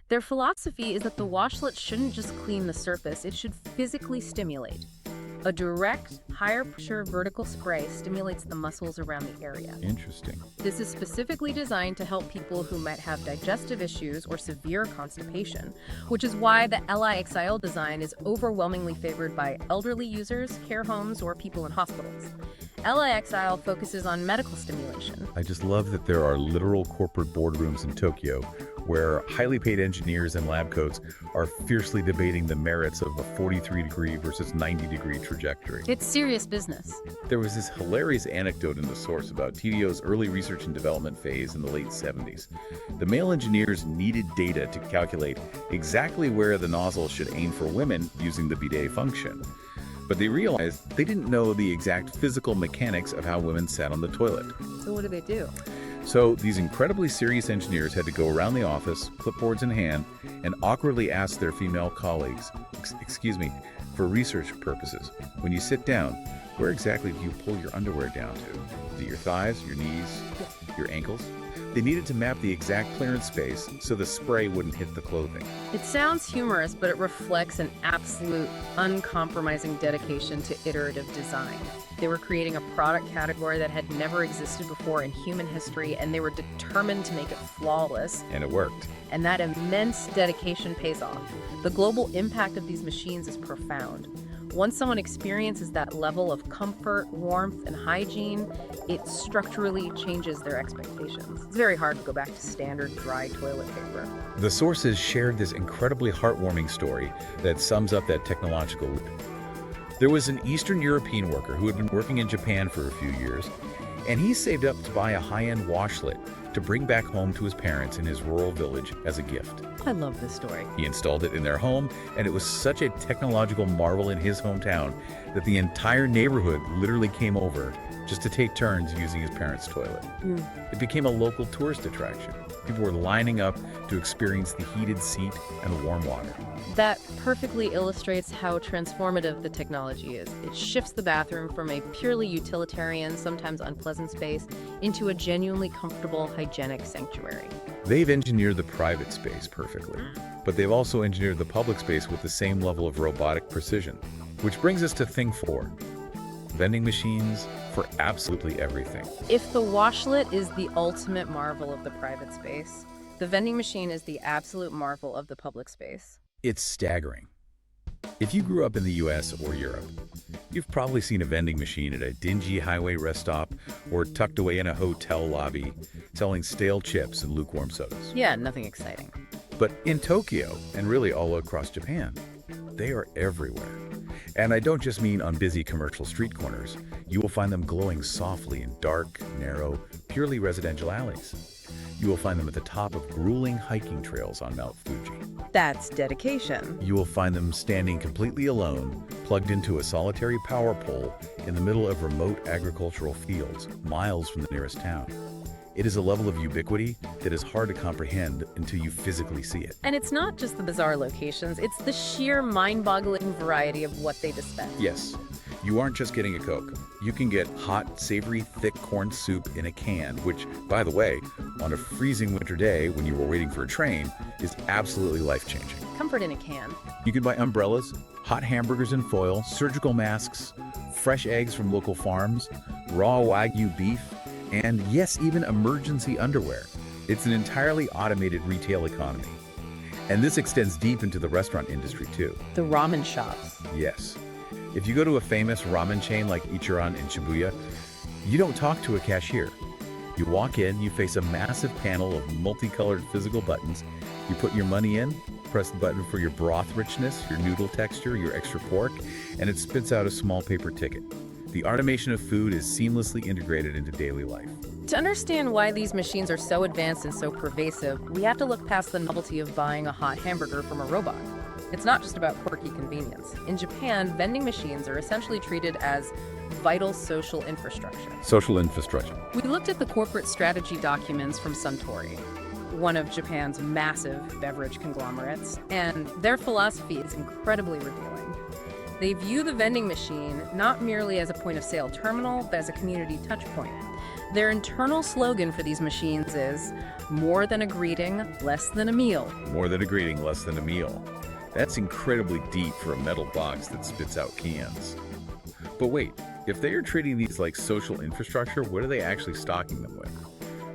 Speaker 2: Their philosophy is that the washlet shouldn't just clean the surface, it should physically stimulate. A direct, higher-pressure vertical spray stimulates the muscles around the area.
Speaker 1: Interesting.
Speaker 2: This is specifically designed to help people who might have digestive issues or severe constipation, which is why the LIXIL design is overwhelmingly favored by elderly users, care homes, or people in hospitals. LIXIL focuses on medical stimulation.
Speaker 1: I just love that there are literal corporate boardrooms in Tokyo where highly paid engineers in lab coats are fiercely debating the merits of a 43-degree versus 90-degree trajectory.
Speaker 2: It's serious business.
Speaker 1: There was this hilarious anecdote in the source about TDO's early research and development phase in the late 70s. The male engineers needed data to calculate exactly where the nozzle should aim for women using the bidet function. But they realized they didn't know the exact physical mechanics of how women sat on the toilet.
Speaker 2: So what do?
Speaker 1: So these incredibly serious engineers had to go around the office, clipboards in hand, and awkwardly ask their female colleagues, excuse me, for research purposes, when you sit down, where exactly do you pull your underwear down to? Is it your thighs, your knees, your ankles? They needed to map the exact clearance space so the spray wouldn't hit the clothing.
Speaker 2: It sounds humorous, but it reflects an absolute, uncompromising dedication to iterative design. They were creating a product category that had never existed before in human history, and they were determined to make it flawless.
Speaker 1: And it worked.
Speaker 2: And that immense dedication pays off. The global impact of these machines is profound. Once someone experiences that level of comfort, warmth, and hygiene, it structurally changes their expectations. It's very hard to go back to standard dry toilet paper.
Speaker 1: The sources shared this incredibly heartwarming story that sums up that technological leap. There was an Eastern European worker who had been working in Japan for a few years, and he saved up to buy a high-end washlet to bring back home to his parents in his rural village as a gift.
Speaker 2: I love this story.
Speaker 1: He installed it in their home, and it was such a technological marvel in his hometown that the entire neighborhood literally came over just to take turns using his parents' toilet. It became a local tourist attraction. People were lining up to experience the heated seat and the warm water.
Speaker 2: That perfectly illustrates how transformative the technology is. It shifts the bathroom from a purely utilitarian, sometimes unpleasant space into a genuinely comfortable, hygienic sanctuary.
Speaker 1: They've engineered the private space perfectly, but they've also engineered the public space with the same level of robotic precision. Which brings us to thing 4. Vending machines for absolutely everything.
Speaker 2: If the washlet is the ultimate marvel of the private space, the vending machine is the absolute marvel of the public space.
Speaker 1: It's staggering. If you grew up in the US or Europe, you've probably seen a vending machine at a dingy highway rest stop or tucked away in a hotel lobby selling stale chips and lukewarm sodas.
Speaker 2: Yeah, nothing exciting.
Speaker 1: But in Tokyo, and really all across Japan, they are everywhere. And I don't just mean on busy commercial street corners. You will find them glowing softly in dark, narrow, purely residential alleys. You will find them at the top of grueling hiking trails on Mount Fuji.
Speaker 2: That's dedication.
Speaker 1: You will find them standing completely alone, plugged into a solitary power pole in the middle of remote agricultural fields, miles from the nearest town. It is a level of ubiquity that is hard to comprehend until you physically see it.
Speaker 2: And it's not just the bizarre locations, it's the sheer mind-boggling variety of what they dispense.
Speaker 1: Yes, You aren't just getting a Coke. You can get hot, savory, thick corn soup in a can, which, by the way, on a freezing winter day when you were waiting for a train, is absolutely life-changing.
Speaker 2: Comfort in a can.
Speaker 1: You can buy umbrellas, hot hamburgers in foil, surgical masks, fresh eggs from local farms, raw Wagyu beef, and yes, even emergency underwear. It's an entirely automated retail economy. And this extends deep into the restaurant industry too.
Speaker 2: The ramen shops.
Speaker 1: Yes. If you go to a famous ramen chain like Ichiran in Shibuya, you don't talk to a cashier. You walk in, you face a massive panel of multicolored physical buttons. You put your money in, press the button for your broth richness, your noodle texture, your extra pork, and it spits out a small paper ticket. The automation of food is seamlessly integrated into daily life.
Speaker 2: To understand why these machines are so advanced and so pervasive, we have to look past the novelty of buying a hot hamburger from a robot. It's not just about quirky convenience. In Japan, vending machines are essentially treated as vital social infrastructure.
Speaker 1: Social infrastructure.
Speaker 2: We looked at the corporate strategy documents from Suntory, one of Japan's massive beverage conglomerates, and their philosophy is incredibly revealing. They view the vending machine not merely as a point-of-sale terminal, but as a community touchpoint. Their internal slogan for these machines is, "More than a greeting, less than a meal."
Speaker 1: More than a greeting, less than a meal. That's incredibly deep for a metal box that spits out cans. But wait, if they are treating these like social infrastructure, what are they actually stocking them with?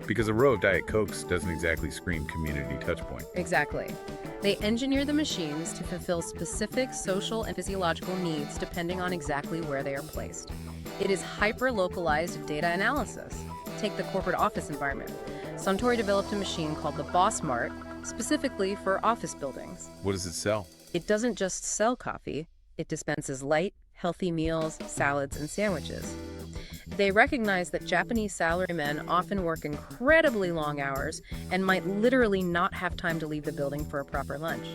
Speaker 1: Because a row of Diet Cokes doesn't exactly scream community touchpoint.
Speaker 2: Exactly. They engineer the machines to fulfill specific social and physiological needs depending on exactly where they are placed. It is hyper-localized data analysis. Take the corporate office environment. Suntory developed a machine called the Boss Mart specifically for office buildings.
Speaker 1: What does it sell?
Speaker 2: It doesn't just sell coffee, it dispenses light, healthy meals, salads, and sandwiches. They recognize that Japanese salarymen often work incredibly long hours and might literally not have time to leave the building for a proper lunch.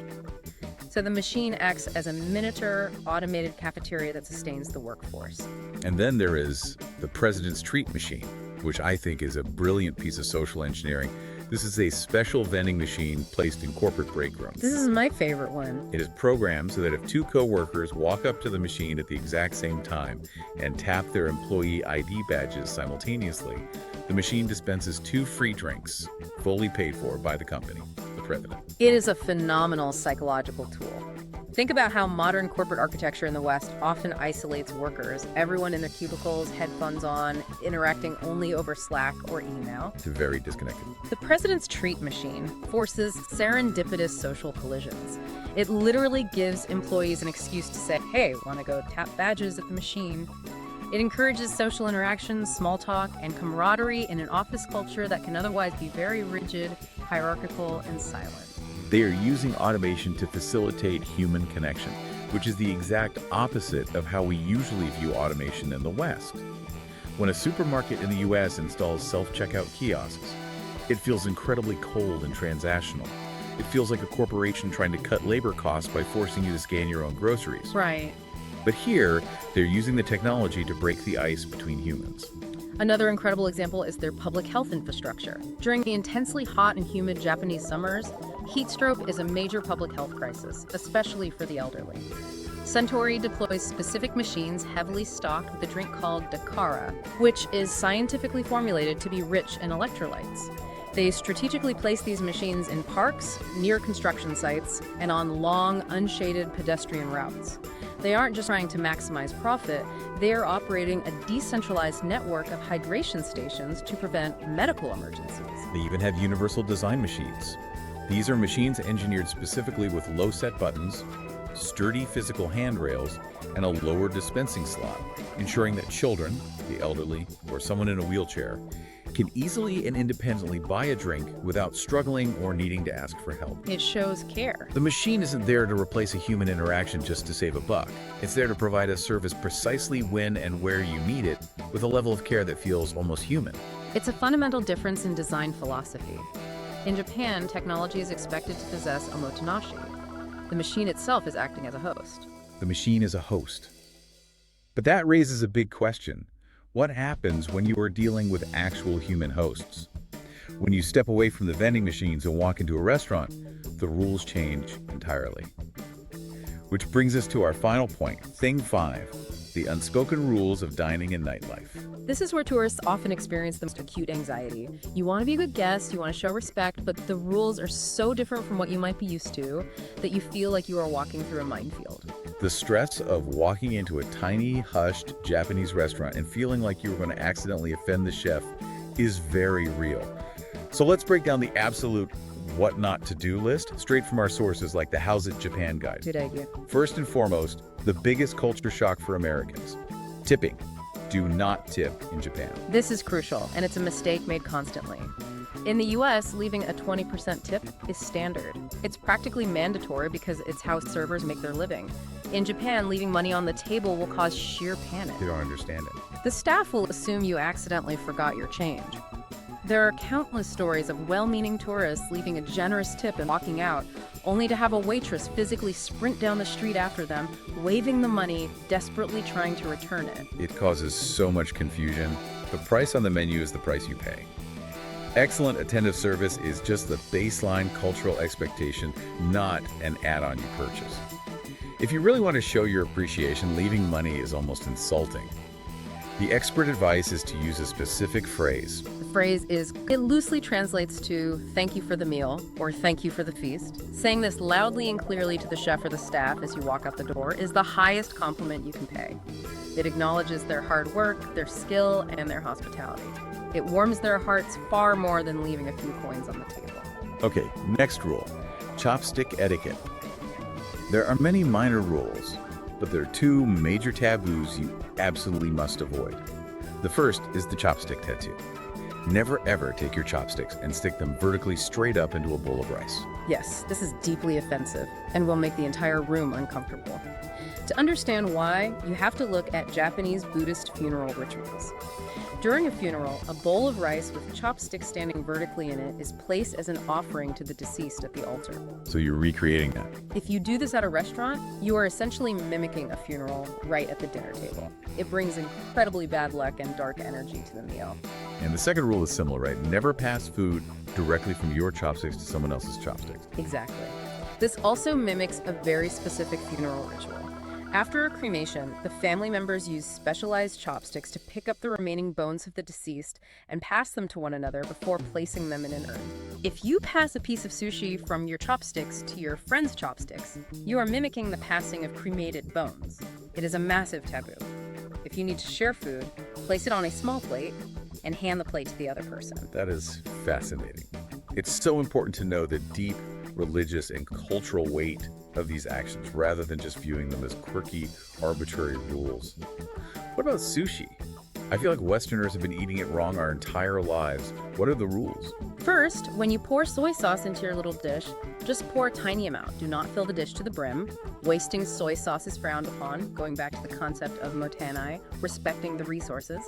Speaker 2: So the machine acts as a miniature automated cafeteria that sustains the workforce.
Speaker 1: And then there is the President's Treat Machine, which I think is a brilliant piece of social engineering. This is a special vending machine placed in corporate break rooms.
Speaker 2: This is my favorite one.
Speaker 1: It is programmed so that if two co-workers walk up to the machine at the exact same time and tap their employee ID badges simultaneously, the machine dispenses 2 free drinks, fully paid for by the company, the president.
Speaker 2: It is a phenomenal psychological tool. Think about how modern corporate architecture in the West often isolates workers, everyone in their cubicles, headphones on, interacting only over Slack or email.
Speaker 1: It's very disconnected.
Speaker 2: The President's Treat Machine forces serendipitous social collisions. It literally gives employees an excuse to say, "Hey, want to go tap badges at the machine?" It encourages social interactions, small talk, and camaraderie in an office culture that can otherwise be very rigid, hierarchical, and silent.
Speaker 1: They are using automation to facilitate human connection, which is the exact opposite of how we usually view automation in the West. When a supermarket in the US installs self-checkout kiosks, it feels incredibly cold and transactional. It feels like a corporation trying to cut labor costs by forcing you to scan your own groceries.
Speaker 2: Right.
Speaker 1: But here, they're using the technology to break the ice between humans.
Speaker 2: Another incredible example is their public health infrastructure. During the intensely hot and humid Japanese summers, heat stroke is a major public health crisis, especially for the elderly. Suntory deploys specific machines heavily stocked with a drink called Dakara, which is scientifically formulated to be rich in electrolytes. They strategically place these machines in parks, near construction sites, and on long, unshaded pedestrian routes. They aren't just trying to maximize profit, they are operating a decentralized network of hydration stations to prevent medical emergencies.
Speaker 1: They even have universal design machines. These are machines engineered specifically with low-set buttons, sturdy physical handrails, and a lower dispensing slot, ensuring that children, the elderly, or someone in a wheelchair can easily and independently buy a drink without struggling or needing to ask for help.
Speaker 2: It shows care.
Speaker 1: The machine isn't there to replace a human interaction just to save a buck. It's there to provide a service precisely when and where you need it, with a level of care that feels almost human.
Speaker 2: It's a fundamental difference in design philosophy. In Japan, technology is expected to possess omotenashi. The machine itself is acting as a host.
Speaker 1: The machine is a host. But that raises a big question. What happens when you are dealing with actual human hosts? When you step away from the vending machines and walk into a restaurant, the rules change entirely. Which brings us to our final point, thing 5, the unspoken rules of dining and nightlife.
Speaker 2: This is where tourists often experience the most acute anxiety. You want to be a good guest, you want to show respect, but the rules are so different from what you might be used to that you feel like you are walking through a minefield.
Speaker 1: The stress of walking into a tiny, hushed Japanese restaurant and feeling like you were going to accidentally offend the chef is very real. So let's break down the absolute what not to do list straight from our sources like the How's It Japan guide.
Speaker 2: Good idea.
Speaker 1: First and foremost, the biggest culture shock for Americans: tipping. Do not tip in Japan.
Speaker 2: This is crucial, and it's a mistake made constantly. In the US, leaving a 20% tip is standard. It's practically mandatory because it's how servers make their living. In Japan, leaving money on the table will cause sheer panic.
Speaker 1: They don't understand it.
Speaker 2: The staff will assume you accidentally forgot your change. There are countless stories of well-meaning tourists leaving a generous tip and walking out, only to have a waitress physically sprint down the street after them, waving the money, desperately trying to return it.
Speaker 1: It causes so much confusion. The price on the menu is the price you pay. Excellent attentive service is just the baseline cultural expectation, not an add-on you purchase. If you really want to show your appreciation, leaving money is almost insulting. The expert advice is to use a specific phrase.
Speaker 2: The phrase is, it loosely translates to "thank you for the meal" or "thank you for the feast." Saying this loudly and clearly to the chef or the staff as you walk out the door is the highest compliment you can pay. It acknowledges their hard work, their skill, and their hospitality. It warms their hearts far more than leaving a few coins on the table.
Speaker 1: Okay, next rule: chopstick etiquette. There are many minor rules, but there are two major taboos you absolutely must avoid. The first is the chopstick tattoo. Never ever take your chopsticks and stick them vertically straight up into a bowl of rice.
Speaker 2: Yes, this is deeply offensive and will make the entire room uncomfortable. To understand why, you have to look at Japanese Buddhist funeral rituals. During a funeral, a bowl of rice with chopsticks standing vertically in it is placed as an offering to the deceased at the altar.
Speaker 1: So you're recreating that.
Speaker 2: If you do this at a restaurant, you are essentially mimicking a funeral right at the dinner table. It brings incredibly bad luck and dark energy to the meal.
Speaker 1: And the second rule is similar, right? Never pass food directly from your chopsticks to someone else's chopsticks.
Speaker 2: Exactly. This also mimics a very specific funeral ritual. After a cremation, the family members use specialized chopsticks to pick up the remaining bones of the deceased and pass them to one another before placing them in an urn. If you pass a piece of sushi from your chopsticks to your friend's chopsticks, you are mimicking the passing of cremated bones. It is a massive taboo. If you need to share food, place it on a small plate and hand the plate to the other person.
Speaker 1: That is fascinating. It's so important to know the deep religious and cultural weight of these actions rather than just viewing them as quirky, arbitrary rules. What about sushi? I feel like Westerners have been eating it wrong our entire lives. What are the rules?
Speaker 2: First, when you pour soy sauce into your little dish, just pour a tiny amount. Do not fill the dish to the brim. Wasting soy sauce is frowned upon, going back to the concept of motenai, respecting the resources.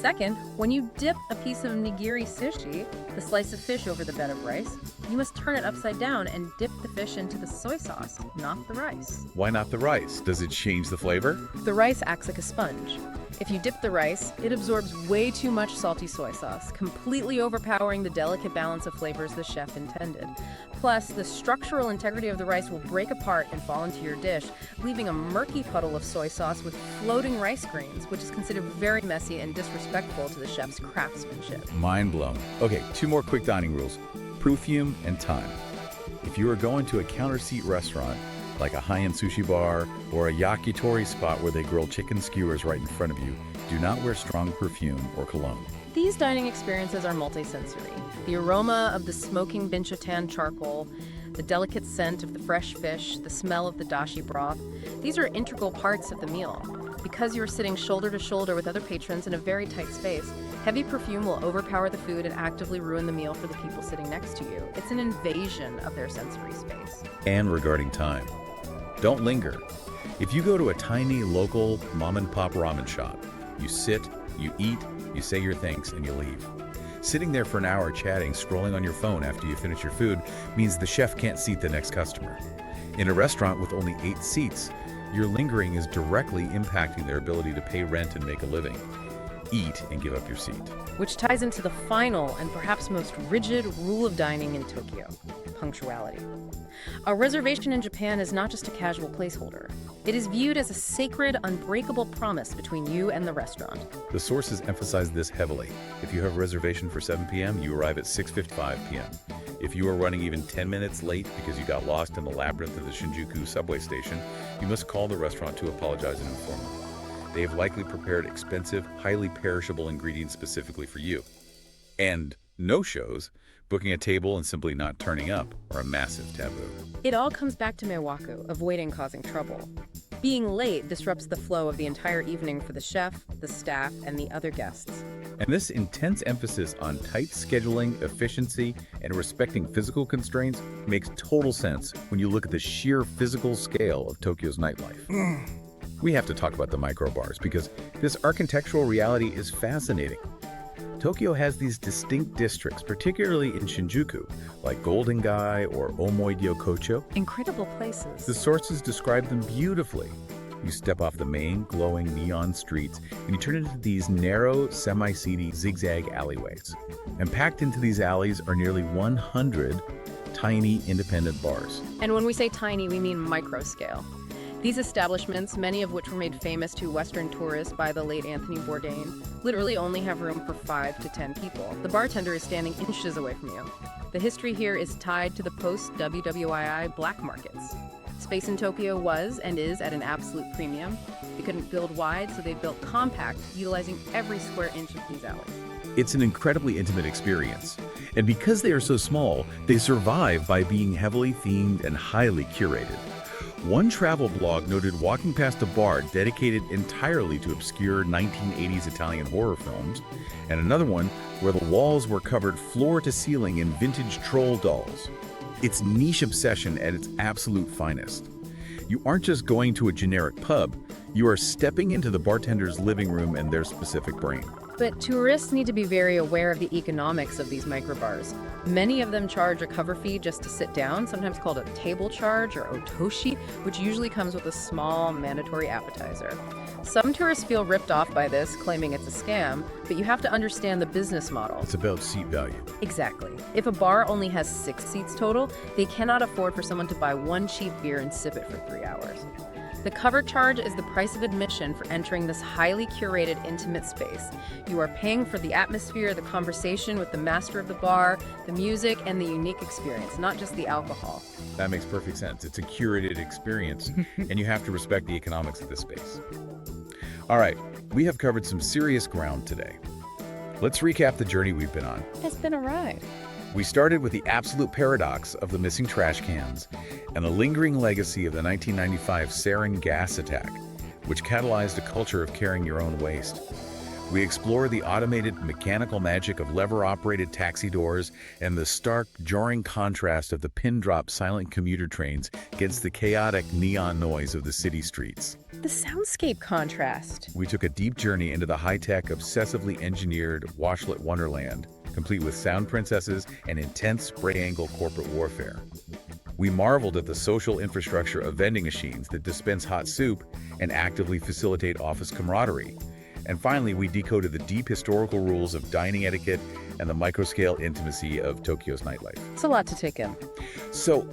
Speaker 2: Second, when you dip a piece of nigiri sushi, the slice of fish over the bed of rice, you must turn it upside down and dip the fish into the soy sauce, not the rice.
Speaker 1: Why not the rice? Does it change the flavor?
Speaker 2: The rice acts like a sponge. If you dip the rice, it absorbs way too much salty soy sauce, completely overpowering the delicate balance of flavors the chef intended. Plus, the structural integrity of the rice will break apart and fall into your dish, leaving a murky puddle of soy sauce with floating rice grains, which is considered very messy and disrespectful to the chef's craftsmanship.
Speaker 1: Mind blown. Okay, two more quick dining rules: perfume and time. If you are going to a counter seat restaurant, like a high-end sushi bar or a yakitori spot where they grill chicken skewers right in front of you, do not wear strong perfume or cologne.
Speaker 2: These dining experiences are multisensory. The aroma of the smoking binchotan charcoal, the delicate scent of the fresh fish, the smell of the dashi broth, these are integral parts of the meal. Because you're sitting shoulder to shoulder with other patrons in a very tight space, heavy perfume will overpower the food and actively ruin the meal for the people sitting next to you. It's an invasion of their sensory space.
Speaker 1: And regarding time, don't linger. If you go to a tiny local mom-and-pop ramen shop, you sit, you eat, you say your thanks, and you leave. Sitting there for an hour chatting, scrolling on your phone after you finish your food means the chef can't seat the next customer. In a restaurant with only 8 seats, your lingering is directly impacting their ability to pay rent and make a living. eat and give up your seat.
Speaker 2: Which ties into the final and perhaps most rigid rule of dining in Tokyo: punctuality. A reservation in Japan is not just a casual placeholder. It is viewed as a sacred, unbreakable promise between you and the restaurant.
Speaker 1: The sources emphasize this heavily. If you have a reservation for 7 p.m., you arrive at 6:55 p.m. If you are running even 10 minutes late because you got lost in the labyrinth of the Shinjuku subway station, you must call the restaurant to apologize and inform them. They have likely prepared expensive, highly perishable ingredients specifically for you. And no-shows, booking a table and simply not turning up, are a massive taboo.
Speaker 2: It all comes back to Meiwaku, avoiding causing trouble. Being late disrupts the flow of the entire evening for the chef, the staff, and the other guests.
Speaker 1: And this intense emphasis on tight scheduling, efficiency, and respecting physical constraints makes total sense when you look at the sheer physical scale of Tokyo's nightlife. We have to talk about the microbars because this architectural reality is fascinating. Tokyo has these distinct districts, particularly in Shinjuku, like Golden Gai or Omoidyokocho.
Speaker 2: Incredible places.
Speaker 1: The sources describe them beautifully. You step off the main, glowing neon streets, and you turn into these narrow, semi-seedy zigzag alleyways. And packed into these alleys are nearly 100 tiny, independent bars.
Speaker 2: And when we say tiny, we mean micro scale. These establishments, many of which were made famous to Western tourists by the late Anthony Bourdain, literally only have room for 5 to 10 people. The bartender is standing inches away from you. The history here is tied to the post-WWII black markets. Space in Tokyo was and is at an absolute premium. They couldn't build wide, so they built compact, utilizing every square inch of these alleys.
Speaker 1: It's an incredibly intimate experience. And because they are so small, they survive by being heavily themed and highly curated. One travel blog noted walking past a bar dedicated entirely to obscure 1980s Italian horror films, and another one where the walls were covered floor to ceiling in vintage troll dolls. It's niche obsession at its absolute finest. You aren't just going to a generic pub, you are stepping into the bartender's living room and their specific brain.
Speaker 2: But tourists need to be very aware of the economics of these microbars. Many of them charge a cover fee just to sit down, sometimes called a table charge or otoshi, which usually comes with a small mandatory appetizer. Some tourists feel ripped off by this, claiming it's a scam, but you have to understand the business model.
Speaker 1: It's about seat value.
Speaker 2: Exactly. If a bar only has 6 seats total, they cannot afford for someone to buy one cheap beer and sip it for 3 hours. The cover charge is the price of admission for entering this highly curated, intimate space. You are paying for the atmosphere, the conversation with the master of the bar, the music, and the unique experience, not just the alcohol.
Speaker 1: That makes perfect sense. It's a curated experience, and you have to respect the economics of this space. All right, we have covered some serious ground today. Let's recap the journey we've been on.
Speaker 2: It's been a ride.
Speaker 1: We started with the absolute paradox of the missing trash cans and the lingering legacy of the 1995 sarin gas attack, which catalyzed a culture of carrying your own waste. We explored the automated mechanical magic of lever-operated taxi doors and the stark, jarring contrast of the pin-drop silent commuter trains against the chaotic neon noise of the city streets.
Speaker 2: The soundscape contrast.
Speaker 1: We took a deep journey into the high-tech, obsessively engineered washlet wonderland, complete with sound princesses and intense spray-angle corporate warfare. We marveled at the social infrastructure of vending machines that dispense hot soup and actively facilitate office camaraderie. And finally, we decoded the deep historical rules of dining etiquette and the microscale intimacy of Tokyo's nightlife.
Speaker 2: It's a lot to take in.
Speaker 1: So,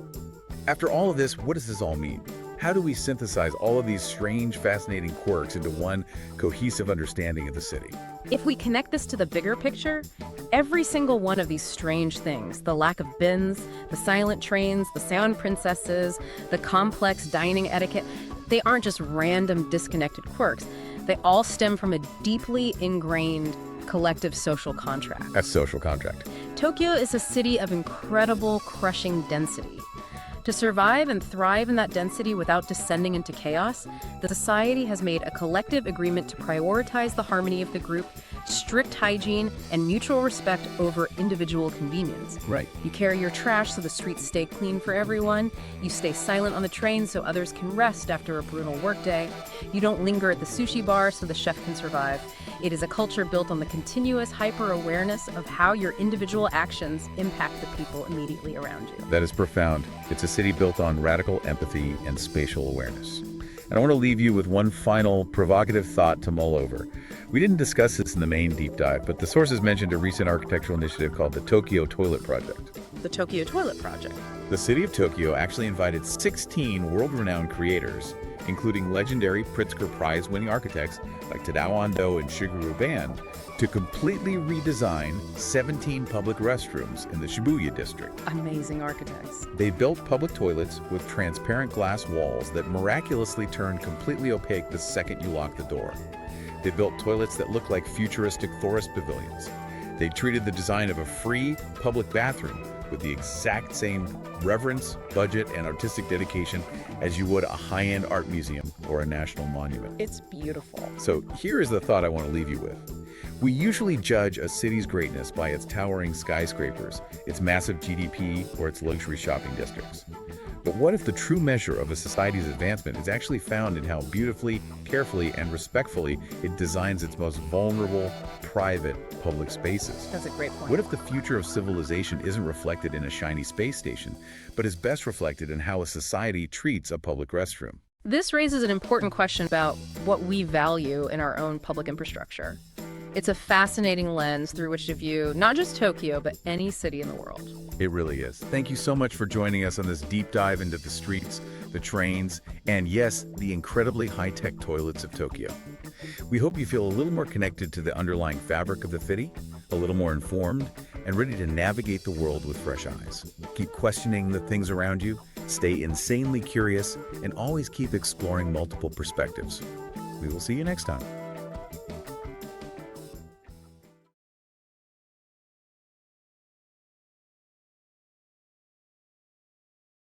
Speaker 1: after all of this, what does this all mean? How do we synthesize all of these strange, fascinating quirks into one cohesive understanding of the city?
Speaker 2: If we connect this to the bigger picture, every single one of these strange things, the lack of bins, the silent trains, the sound princesses, the complex dining etiquette, they aren't just random disconnected quirks. They all stem from a deeply ingrained collective social contract.
Speaker 1: That's social contract.
Speaker 2: Tokyo is a city of incredible, crushing density. To survive and thrive in that density without descending into chaos, the society has made a collective agreement to prioritize the harmony of the group, strict hygiene, and mutual respect over individual convenience.
Speaker 1: Right.
Speaker 2: You carry your trash so the streets stay clean for everyone. You stay silent on the train so others can rest after a brutal workday. You don't linger at the sushi bar so the chef can survive. It is a culture built on the continuous hyper-awareness of how your individual actions impact the people immediately around you.
Speaker 1: That is profound. It's a city built on radical empathy and spatial awareness. And I want to leave you with one final provocative thought to mull over. We didn't discuss this in the main deep dive, but the sources mentioned a recent architectural initiative called the Tokyo Toilet Project.
Speaker 2: The Tokyo Toilet Project.
Speaker 1: The city of Tokyo actually invited 16 world-renowned creators, including legendary Pritzker Prize-winning architects like Tadao Ando and Shigeru Ban, to completely redesign 17 public restrooms in the Shibuya district.
Speaker 2: Amazing architects.
Speaker 1: They built public toilets with transparent glass walls that miraculously turn completely opaque the second you lock the door. They built toilets that look like futuristic forest pavilions. They treated the design of a free public bathroom with the exact same reverence, budget, and artistic dedication as you would a high-end art museum or a national monument.
Speaker 2: It's beautiful.
Speaker 1: So here is the thought I want to leave you with. We usually judge a city's greatness by its towering skyscrapers, its massive GDP, or its luxury shopping districts. But what if the true measure of a society's advancement is actually found in how beautifully, carefully, and respectfully it designs its most vulnerable, private, public spaces?
Speaker 2: That's a great point.
Speaker 1: What if the future of civilization isn't reflected in a shiny space station, but is best reflected in how a society treats a public restroom?
Speaker 2: This raises an important question about what we value in our own public infrastructure. It's a fascinating lens through which to view not just Tokyo, but any city in the world.
Speaker 1: It really is. Thank you so much for joining us on this deep dive into the streets, the trains, and yes, the incredibly high-tech toilets of Tokyo. We hope you feel a little more connected to the underlying fabric of the city, a little more informed, and ready to navigate the world with fresh eyes. Keep questioning the things around you, stay insanely curious, and always keep exploring multiple perspectives. We will see you next time.